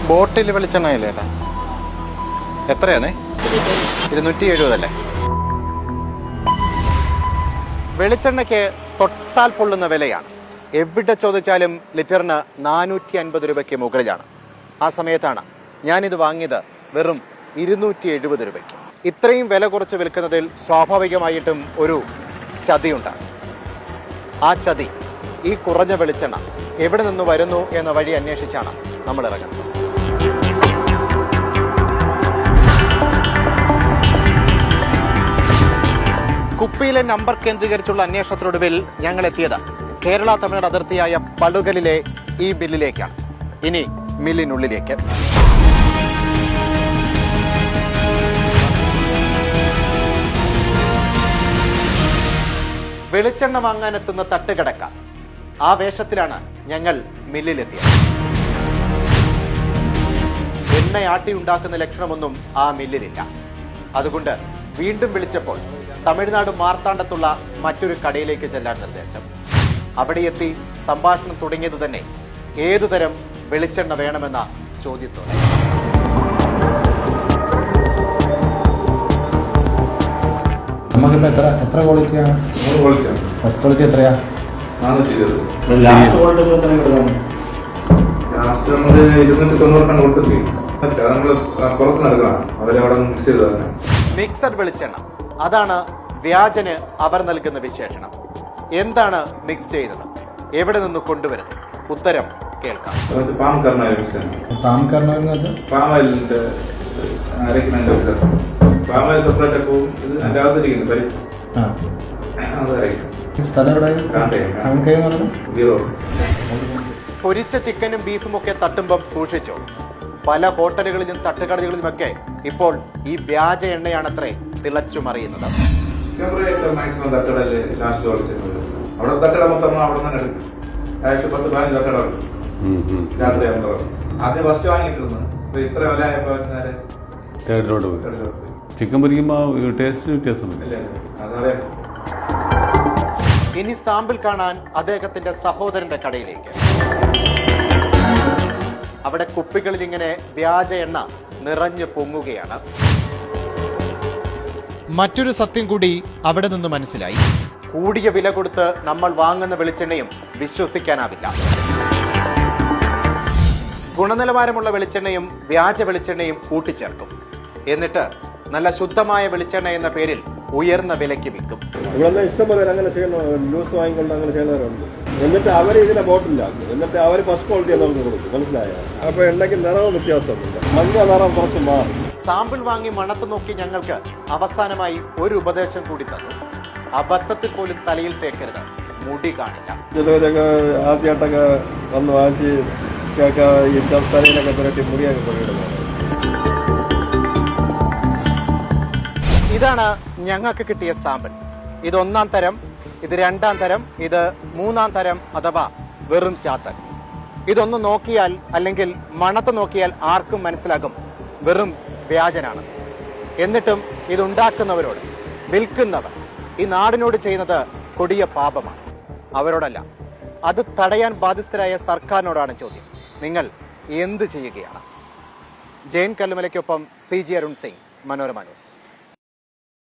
ബോട്ടിൽ വെളിച്ചെണ്ണ ഇല്ലേ ഏട്ടാ? എത്രയാണേ? 270 അല്ലേ? വെളിച്ചെണ്ണയ്ക്ക് തൊട്ടാൽ പൊള്ളുന്ന വിലയാണ്. എവിടെ ചോദിച്ചാലും ലിറ്ററിന് 450 രൂപയ്ക്ക് മുകളിലാണ്. ആ സമയത്താണ് ഞാനിത് വാങ്ങിയത് വെറും 270 രൂപയ്ക്ക്. ഇത്രയും വില കുറച്ച് വിൽക്കുന്നതിൽ സ്വാഭാവികമായിട്ടും ഒരു ചതിയുണ്ടാകും. ആ ചതി ഈ കുറഞ്ഞ വെളിച്ചെണ്ണ എവിടെ നിന്ന് വരുന്നു എന്ന വഴി അന്വേഷിച്ചാണ് നമ്മൾ ഇറങ്ങുന്നത്. കുപ്പിയിലെ നമ്പർ കേന്ദ്രീകരിച്ചുള്ള അന്വേഷണത്തിനൊടുവിൽ ഞങ്ങൾ എത്തിയത് കേരള തമിഴ്നാട് അതിർത്തിയായ പളുകലിലെ ഈ മില്ലിലേക്കാണ്. ഇനി മില്ലിനുള്ളിലേക്ക്. വെളിച്ചെണ്ണ വാങ്ങാനെത്തുന്ന തട്ടുകടക്ക ആ വേഷത്തിലാണ് ഞങ്ങൾ മില്ലിലെത്തിയത്. എണ്ണയാട്ടി ഉണ്ടാക്കുന്ന ലക്ഷണമൊന്നും ആ മില്ലിലില്ല. അതുകൊണ്ട് വീണ്ടും വിളിച്ചപ്പോൾ തമിഴ്നാട് മാർത്താണ്ഡത്തുള്ള മറ്റൊരു കടയിലേക്ക് ചെല്ലാൻ നിർദ്ദേശം. അവിടെ എത്തി സംഭാഷണം തുടങ്ങിയത് തന്നെ ഏതുതരം വെളിച്ചെണ്ണ വേണമെന്ന ചോദ്യത്തോടെ. നമുക്കിപ്പോൾ എത്ര ക്വാളിറ്റിയാണ്? ഫസ്റ്റ് ക്വാളിറ്റി എത്രയാ? 420. ലാസ്റ്റ് ക്വാളിറ്റി എത്ര കിട്ടുന്നു? ലാസ്റ്റ് നമ്മൾ 290 കൊടുത്തിട്ടില്ല. നമ്മൾ പുറത്ത് നടക്കണം, അവരവിടെ മിക്സ് ചെയ്തതാണ്. മിക്സഡ് വെളിച്ചെണ്ണ, അതാണ് വ്യാജന് അവർ നൽകുന്ന വിശേഷണം. എന്താണ് മിക്സ് ചെയ്തത്? എവിടെ നിന്ന് കൊണ്ടുവരുന്നു? ഉത്തരം കേൾക്കാം. പാം കർണായിൽ സെപ്പറേറ്റ് പോവും. ഇത് അതിൻ്റെ അകത്തിരിക്കുന്നു പരിപ്പ്. പൊരിച്ച ചിക്കനും ബീഫും ഒക്കെ തട്ടുമ്പം സൂക്ഷിച്ചോ. പല ഹോട്ടലുകളിലും തട്ടുകടകളിലുമൊക്കെ ഇപ്പോൾ ഈ വ്യാജ എണ്ണയാണത്രേ തിളച്ചു മറിയുന്നത്. മാക്സിമം തട്ടടല്ലേ ലാസ്റ്റ് അവിടെ തട്ടട മൊത്തം അവിടെ തന്നെ എടുക്കും. 10-15 തട്ടട രാത്രി ആദ്യം ഫസ്റ്റ് വാങ്ങിയിട്ടിരുന്നു. ഇത്ര വില ആയപ്പോ തേർഡിലോട്ട് പോയി. ചിക്കൻ പൊരിക്കുമ്പോൾ ടേസ്റ്റ് വ്യത്യാസമില്ല. ഇനി സാമ്പിൾ കാണാൻ അദ്ദേഹത്തിന്റെ സഹോദരന്റെ കടയിലേക്ക്. അവിടെ കുപ്പികളിൽ ഇങ്ങനെ വ്യാജ എണ്ണ നിറഞ്ഞു പൊങ്ങുകയാണ്. മറ്റൊരു സത്യം കൂടി അവിടെ നിന്ന് മനസ്സിലായി. കൂടിയ വില കൊടുത്ത് നമ്മൾ വാങ്ങുന്ന വെളിച്ചെണ്ണയും വിശ്വസിക്കാനാവില്ല. ഗുണനിലവാരമുള്ള വെളിച്ചെണ്ണയും വ്യാജ വെളിച്ചെണ്ണയും കൂട്ടിച്ചേർക്കും. എന്നിട്ട് നല്ല ശുദ്ധമായ വെളിച്ചെണ്ണ എന്ന പേരിൽ ഉയർന്ന വിലയ്ക്ക് വിൽക്കും. ഇവിടെ ഇഷ്ടംപോലെ അങ്ങനെ ചെയ്യണോ, ലൂസ് വാങ്ങിക്കൊണ്ട് അങ്ങനെ ചെയ്യുന്നവരുണ്ട്. എന്നിട്ട് അവർ ഇതിനെ ബോട്ടിലാക്കും. എന്നിട്ട് അവർ ഫസ്റ്റ് ക്വാളിറ്റി നമുക്ക് കൊടുക്കും. മനസ്സിലായോ? അപ്പൊ എണ്ണയ്ക്ക് നിറവും വ്യത്യാസമുണ്ട്. മഞ്ഞ നിറം കുറച്ച് മാറും. സാമ്പിൾ വാങ്ങി മണത്ത് നോക്കി ഞങ്ങൾക്ക് അവസാനമായി ഒരു ഉപദേശം കൂടി തന്നു. അബദ്ധത്തിൽ പോലും തലയിൽ തേക്കരുത്, മുടി കാണില്ല. ചിലവരൊക്കെ ആദ്യമായിട്ടൊക്കെ വന്ന് വാങ്ങിച്ച് ഈ തലയിലൊക്കെ പുരട്ടി മുടിയൊക്കെ കൊണ്ടിടുന്നത്. ഇതാണ് ഞങ്ങൾക്ക് കിട്ടിയ സാമ്പിൾ. ഇത് 1-ാം തരം, ഇത് 2-ാം തരം, ഇത് 3-ാം തരം അഥവാ വെറും ചാത്തൻ. ഇതൊന്ന് നോക്കിയാൽ അല്ലെങ്കിൽ മണത്ത് നോക്കിയാൽ ആർക്കും മനസ്സിലാകും വെറും വ്യാജനാണ്. എന്നിട്ടും ഇതുണ്ടാക്കുന്നവരോട്, വിൽക്കുന്നവർ ഈ നാടിനോട് ചെയ്യുന്നത് കൊടിയ പാപമാണ്. അവരോടല്ല, അത് തടയാൻ ബാധ്യസ്ഥരായ സർക്കാരിനോടാണ് ചോദ്യം. നിങ്ങൾ എന്ത് ചെയ്യുകയാണ്? ജയൻ കല്ലുമലയ്ക്കൊപ്പം CG അരുൺ സിംഗ്, മനോരമ ന്യൂസ്.